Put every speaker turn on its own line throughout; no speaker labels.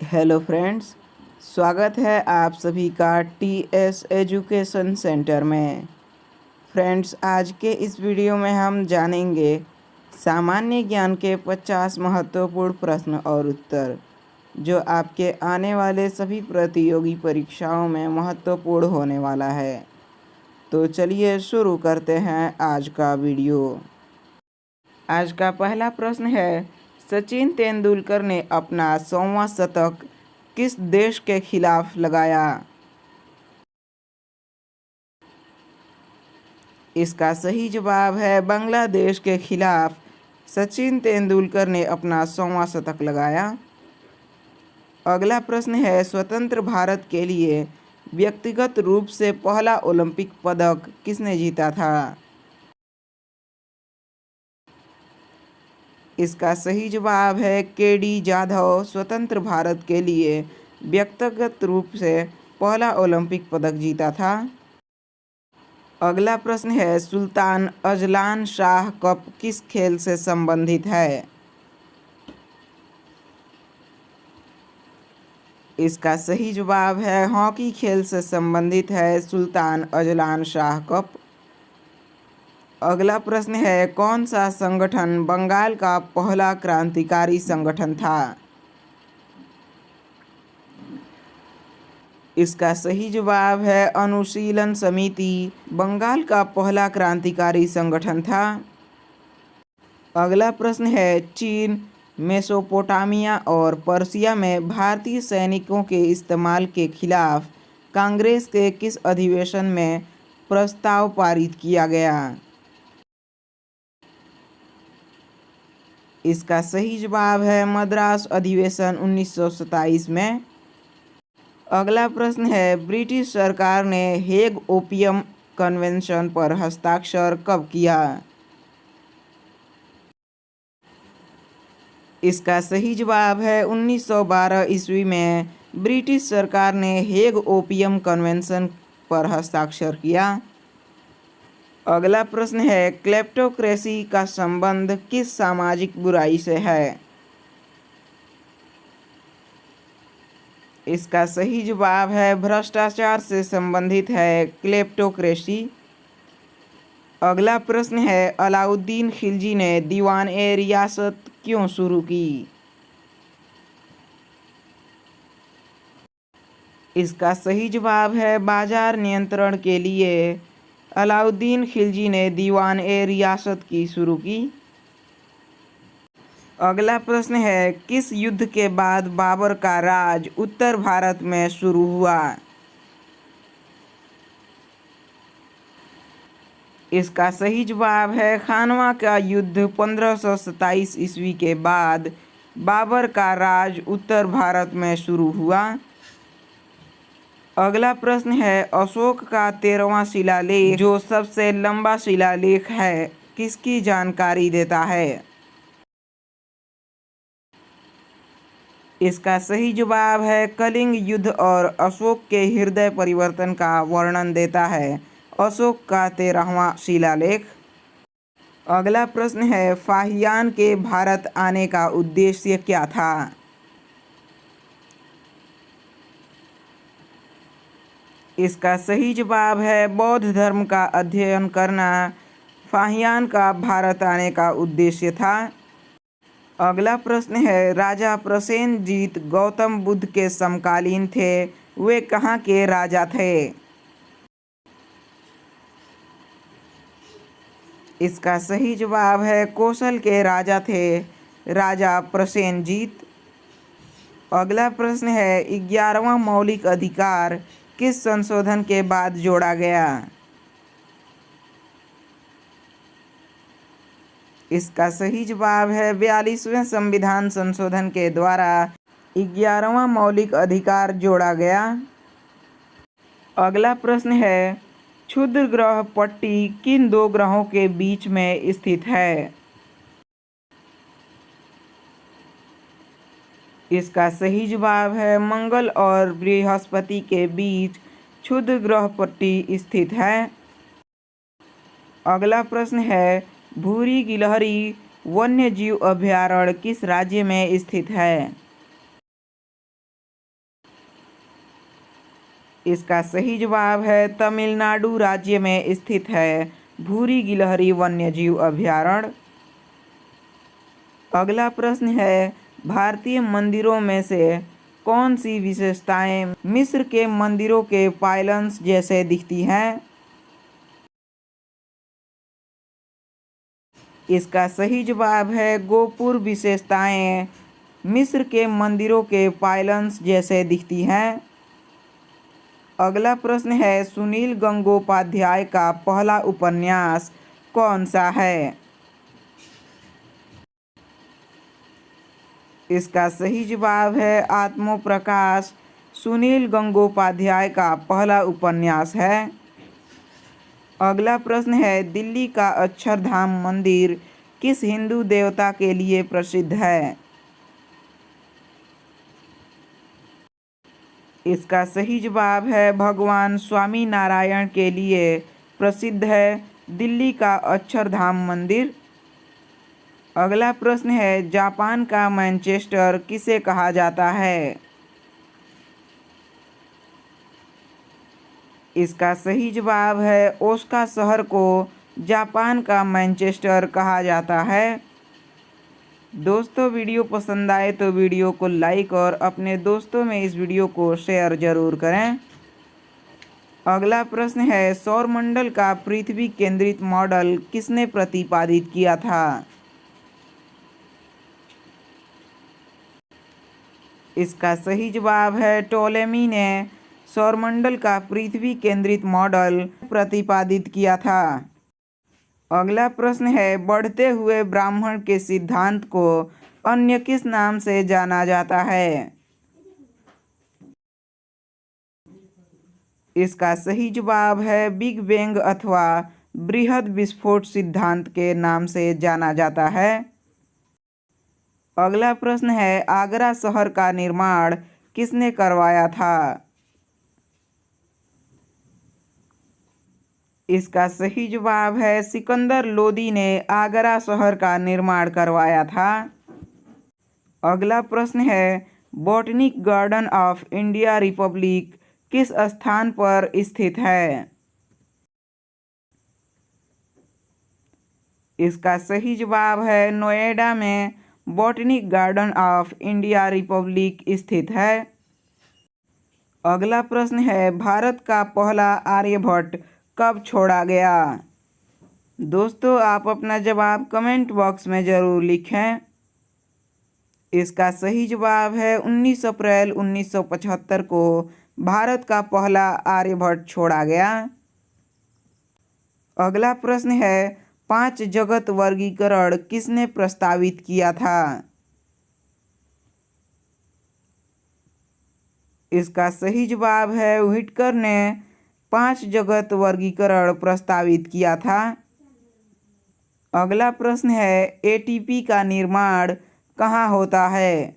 Hello friends, स्वागत है आप सभी का टीएस एजुकेशन सेंटर में। फ्रेंड्स, आज के इस वीडियो में हम जानेंगे सामान्य ज्ञान के 50 महत्वपूर्ण प्रश्न और उत्तर जो आपके आने वाले सभी प्रतियोगी परीक्षाओं में महत्वपूर्ण होने वाला है। तो चलिए शुरू करते हैं आज का वीडियो। आज का पहला प्रश्न है, सचिन तेंदुलकर ने अपना 100वां शतक किस देश के खिलाफ लगाया? इसका सही जवाब है बांग्लादेश के खिलाफ सचिन तेंदुलकर ने अपना 100वां शतक लगाया। अगला प्रश्न है, स्वतंत्र भारत के लिए व्यक्तिगत रूप से पहला ओलंपिक पदक किसने जीता था? इसका सही जवाब है केडी जाधव स्वतंत्र भारत के लिए व्यक्तिगत रूप से पहला ओलंपिक पदक जीता था। अगला प्रश्न है, सुल्तान अजलान शाह कप किस खेल से संबंधित है? इसका सही जवाब है हॉकी खेल से संबंधित है सुल्तान अजलान शाह कप। अगला प्रश्न है, कौन सा संगठन बंगाल का पहला क्रांतिकारी संगठन था? इसका सही जवाब है अनुशीलन समिति बंगाल का पहला क्रांतिकारी संगठन था। अगला प्रश्न है, चीन, मेसोपोटामिया और पर्सिया में भारतीय सैनिकों के इस्तेमाल के खिलाफ कांग्रेस के किस अधिवेशन में प्रस्ताव पारित किया गया? इसका सही जवाब है मद्रास अधिवेशन 1927 में। अगला प्रश्न है, ब्रिटिश सरकार ने हेग ओपियम कन्वेंशन पर हस्ताक्षर कब किया? इसका सही जवाब है 1912 ईस्वी में ब्रिटिश सरकार ने हेग ओपियम कन्वेंशन पर हस्ताक्षर किया। अगला प्रश्न है, क्लेप्टोक्रेसी का संबंध किस सामाजिक बुराई से है? इसका सही जवाब है भ्रष्टाचार से संबंधित है क्लेप्टोक्रेसी। अगला प्रश्न है, अलाउद्दीन खिलजी ने दीवान-ए रियासत क्यों शुरू की? इसका सही जवाब है बाजार नियंत्रण के लिए अलाउद्दीन खिलजी ने दीवान-ए रियासत की शुरू की। अगला प्रश्न है, किस युद्ध के बाद बाबर का राज उत्तर भारत में शुरू हुआ? इसका सही जवाब है खानवा का युद्ध 1527 ईस्वी के बाद बाबर का राज उत्तर भारत में शुरू हुआ। अगला प्रश्न है, अशोक का 13वां शिलालेख जो सबसे लंबा शिलालेख है किसकी जानकारी देता है? इसका सही जवाब है कलिंग युद्ध और अशोक के हृदय परिवर्तन का वर्णन देता है अशोक का 13वां शिलालेख। अगला प्रश्न है, फाहियान के भारत आने का उद्देश्य क्या था? इसका सही जवाब है बौद्ध धर्म का अध्ययन करना फाहियान का भारत आने का उद्देश्य था। अगला प्रश्न है, राजा प्रसेनजीत गौतम बुद्ध के समकालीन थे, वे कहाँ के राजा थे? इसका सही जवाब है कौशल के राजा थे राजा प्रसेनजीत। अगला प्रश्न है, 11वां मौलिक अधिकार किस संशोधन के बाद जोड़ा गया? इसका सही जवाब है 42वें संविधान संशोधन के द्वारा 11वां मौलिक अधिकार जोड़ा गया। अगला प्रश्न है, क्षुद्र ग्रह पट्टी किन दो ग्रहों के बीच में स्थित है? इसका सही जवाब है मंगल और बृहस्पति के बीच क्षुद्र ग्रह पट्टी स्थित है। अगला प्रश्न है, भूरी गिलहरी वन्यजीव अभयारण्य किस राज्य में स्थित है? इसका सही जवाब है तमिलनाडु राज्य में स्थित है भूरी गिलहरी वन्यजीव अभयारण्य। अगला प्रश्न है भारतीय मंदिरों में से कौन सी विशेषताएं मिस्र के मंदिरों के पाइलन्स जैसे दिखती हैं? इसका सही जवाब है गोपुर विशेषताएं मिस्र के मंदिरों के पाइलन्स जैसे दिखती हैं। अगला प्रश्न है सुनील गंगोपाध्याय का पहला उपन्यास कौन सा है? इसका सही जवाब है आत्मप्रकाश सुनील गंगोपाध्याय का पहला उपन्यास है। अगला प्रश्न है दिल्ली का अक्षरधाम मंदिर किस हिंदू देवता के लिए प्रसिद्ध है? इसका सही जवाब है भगवान स्वामी नारायण के लिए प्रसिद्ध है दिल्ली का अक्षरधाम मंदिर। अगला प्रश्न है जापान का मैनचेस्टर किसे कहा जाता है? इसका सही जवाब है ओसाका शहर को जापान का मैनचेस्टर कहा जाता है। दोस्तों वीडियो पसंद आए तो वीडियो को लाइक और अपने दोस्तों में इस वीडियो को शेयर ज़रूर करें। अगला प्रश्न है सौरमंडल का पृथ्वी केंद्रित मॉडल किसने प्रतिपादित किया था? इसका सही जवाब है टोलेमी ने सौरमंडल का पृथ्वी केंद्रित मॉडल प्रतिपादित किया था। अगला प्रश्न है बढ़ते हुए ब्राह्मण के सिद्धांत को अन्य किस नाम से जाना जाता है? इसका सही जवाब है बिग बैंग अथवा बृहद विस्फोट सिद्धांत के नाम से जाना जाता है। अगला प्रश्न है आगरा शहर का निर्माण किसने करवाया था? इसका सही जवाब है सिकंदर लोदी ने आगरा शहर का निर्माण करवाया था। अगला प्रश्न है botanic garden of India Republic किस स्थान पर स्थित है? इसका सही जवाब है नोएडा में botanic garden of India Republic स्थित है। अगला प्रश्न है भारत का पहला आर्यभट्ट कब छोड़ा गया? दोस्तों आप अपना जवाब कमेंट बॉक्स में ज़रूर लिखें। इसका सही जवाब है 19 अप्रैल 1975 को भारत का पहला आर्यभट्ट छोड़ा गया। अगला प्रश्न है 5 जगत वर्गीकरण किसने प्रस्तावित किया था? इसका सही जवाब है व्हिटकर ने 5 जगत वर्गीकरण प्रस्तावित किया था। अगला प्रश्न है एटीपी का निर्माण कहाँ होता है?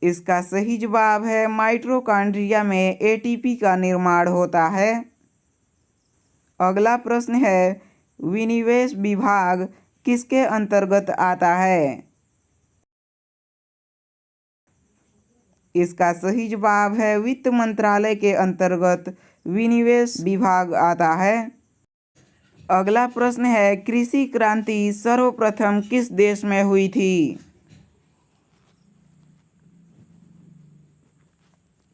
इसका सही जवाब है माइटोकॉन्ड्रिया में एटीपी का निर्माण होता है। अगला प्रश्न है विनिवेश विभाग किसके अंतर्गत आता है? इसका सही जवाब है वित्त मंत्रालय के अंतर्गत विनिवेश विभाग आता है। अगला प्रश्न है कृषि क्रांति सर्वप्रथम किस देश में हुई थी?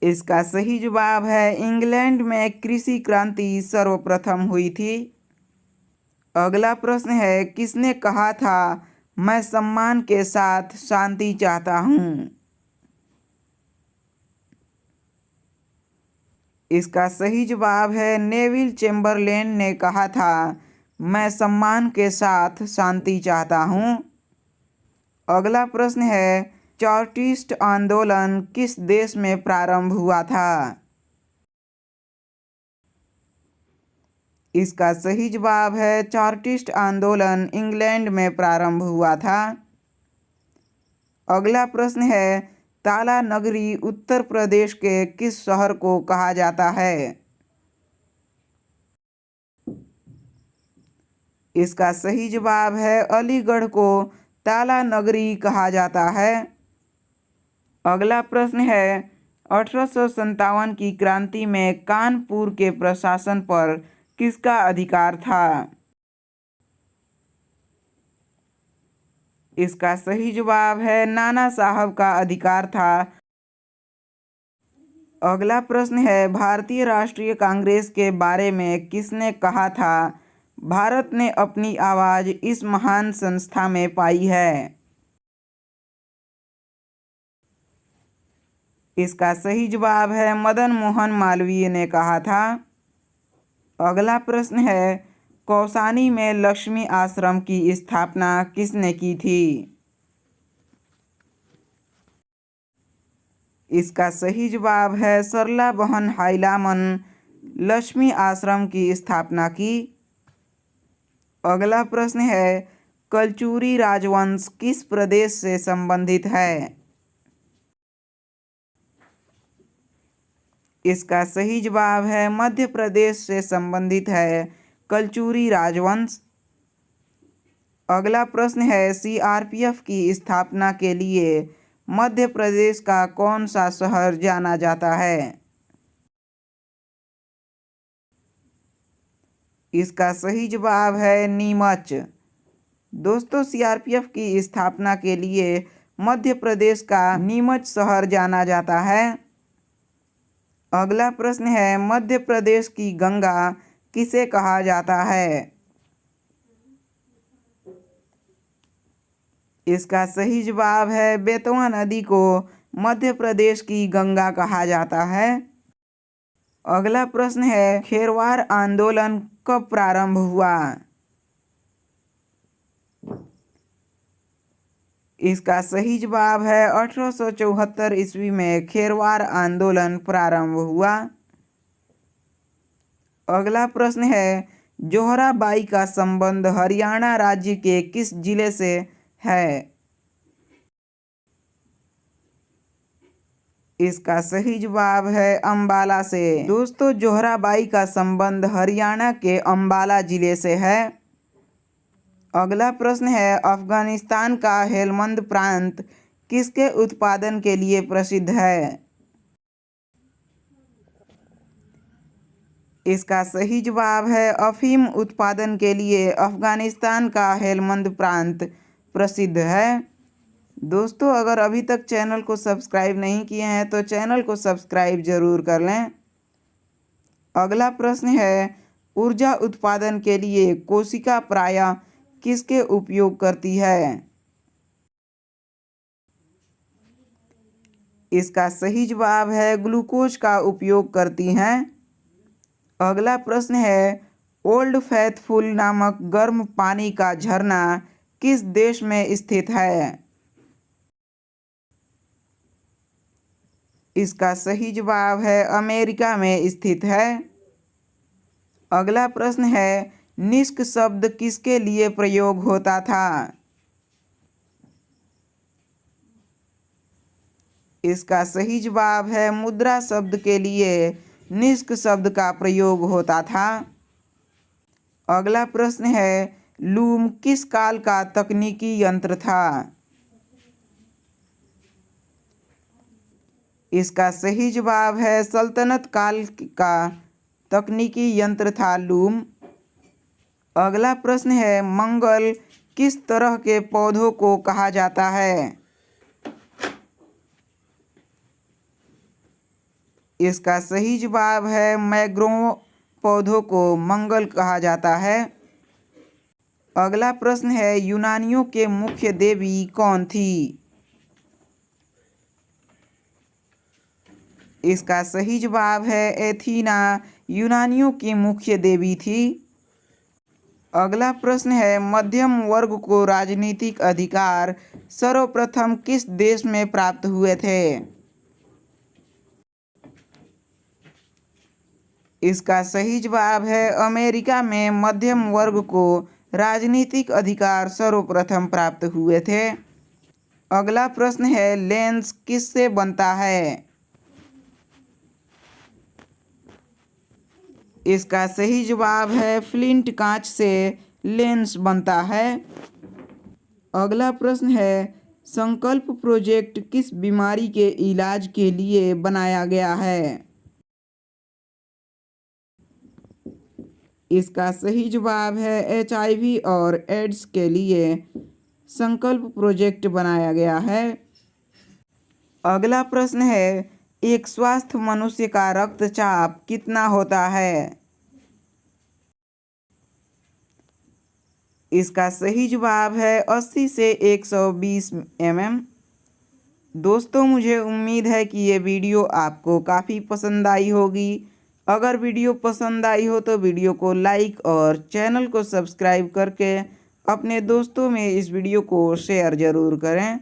इसका सही जवाब है इंग्लैंड में कृषि क्रांति सर्वप्रथम हुई थी। अगला प्रश्न है किसने कहा था मैं सम्मान के साथ शांति चाहता हूँ? इसका सही जवाब है नेविल चेम्बरलेन ने कहा था मैं सम्मान के साथ शांति चाहता हूँ। अगला प्रश्न है चार्टिस्ट आंदोलन किस देश में प्रारंभ हुआ था? इसका सही जवाब है चार्टिस्ट आंदोलन इंग्लैंड में प्रारंभ हुआ था। अगला प्रश्न है ताला नगरी उत्तर प्रदेश के किस शहर को कहा जाता है? इसका सही जवाब है अलीगढ़ को ताला नगरी कहा जाता है। अगला प्रश्न है 1857 की क्रांति में कानपुर के प्रशासन पर किसका अधिकार था? इसका सही जवाब है नाना साहब का अधिकार था। अगला प्रश्न है भारतीय राष्ट्रीय कांग्रेस के बारे में किसने कहा था भारत ने अपनी आवाज इस महान संस्था में पाई है? इसका सही जवाब है मदन मोहन मालवीय ने कहा था। अगला प्रश्न है कौसानी में लक्ष्मी आश्रम की स्थापना किसने की थी? इसका सही जवाब है सरला बहन हाइलामन लक्ष्मी आश्रम की स्थापना की। अगला प्रश्न है कलचुरी राजवंश किस प्रदेश से संबंधित है? इसका सही जवाब है मध्य प्रदेश से संबंधित है कलचुरी राजवंश। अगला प्रश्न है सीआरपीएफ की स्थापना के लिए मध्य प्रदेश का कौन सा शहर जाना जाता है? इसका सही जवाब है नीमच। दोस्तों सीआरपीएफ की स्थापना के लिए मध्य प्रदेश का नीमच शहर जाना जाता है। अगला प्रश्न है मध्य प्रदेश की गंगा किसे कहा जाता है? इसका सही जवाब है बेतवा नदी को मध्य प्रदेश की गंगा कहा जाता है। अगला प्रश्न है खेरवार आंदोलन कब प्रारंभ हुआ? इसका सही जवाब है 1874 ईस्वी में खेरवार आंदोलन प्रारंभ हुआ। अगला प्रश्न है जोहराबाई का संबंध हरियाणा राज्य के किस जिले से है? इसका सही जवाब है अंबाला से। दोस्तों जोहराबाई का संबंध हरियाणा के अंबाला जिले से है। अगला प्रश्न है अफगानिस्तान का हेलमंद प्रांत किसके उत्पादन के लिए प्रसिद्ध है? इसका सही जवाब है अफीम उत्पादन के लिए अफगानिस्तान का हेलमंद प्रांत प्रसिद्ध है। दोस्तों अगर अभी तक चैनल को सब्सक्राइब नहीं किए हैं तो चैनल को सब्सक्राइब जरूर कर लें। अगला प्रश्न है ऊर्जा उत्पादन के लिए कोशिका प्रायः किसके उपयोग करती है? इसका सही जवाब है ग्लूकोज का उपयोग करती हैं। अगला प्रश्न है ओल्ड फैथफुल नामक गर्म पानी का झरना किस देश में स्थित है? इसका सही जवाब है अमेरिका में स्थित है। अगला प्रश्न है निष्क शब्द किसके लिए प्रयोग होता था? इसका सही जवाब है मुद्रा शब्द के लिए निष्क शब्द का प्रयोग होता था। अगला प्रश्न है लूम किस काल का तकनीकी यंत्र था? इसका सही जवाब है सल्तनत काल का तकनीकी यंत्र था लूम। अगला प्रश्न है मंगल किस तरह के पौधों को कहा जाता है? इसका सही जवाब है मैंग्रोव पौधों को मंगल कहा जाता है। अगला प्रश्न है यूनानियों के मुख्य देवी कौन थी? इसका सही जवाब है एथीना यूनानियों की मुख्य देवी थी। अगला प्रश्न है मध्यम वर्ग को राजनीतिक अधिकार सर्वप्रथम किस देश में प्राप्त हुए थे? इसका सही जवाब है अमेरिका में मध्यम वर्ग को राजनीतिक अधिकार सर्वप्रथम प्राप्त हुए थे। अगला प्रश्न है लेंस किससे बनता है? इसका सही जवाब है फ्लिंट कांच से लेंस बनता है। अगला प्रश्न है संकल्प प्रोजेक्ट किस बीमारी के इलाज के लिए बनाया गया है? इसका सही जवाब है HIV और एड्स के लिए संकल्प प्रोजेक्ट बनाया गया है। अगला प्रश्न है, एक स्वस्थ मनुष्य का रक्तचाप कितना होता है? इसका सही जवाब है 80 से 120 mm। दोस्तों, मुझे उम्मीद है कि ये वीडियो आपको काफ़ी पसंद आई होगी। अगर वीडियो पसंद आई हो तो वीडियो को लाइक और चैनल को सब्सक्राइब करके अपने दोस्तों में इस वीडियो को शेयर ज़रूर करें।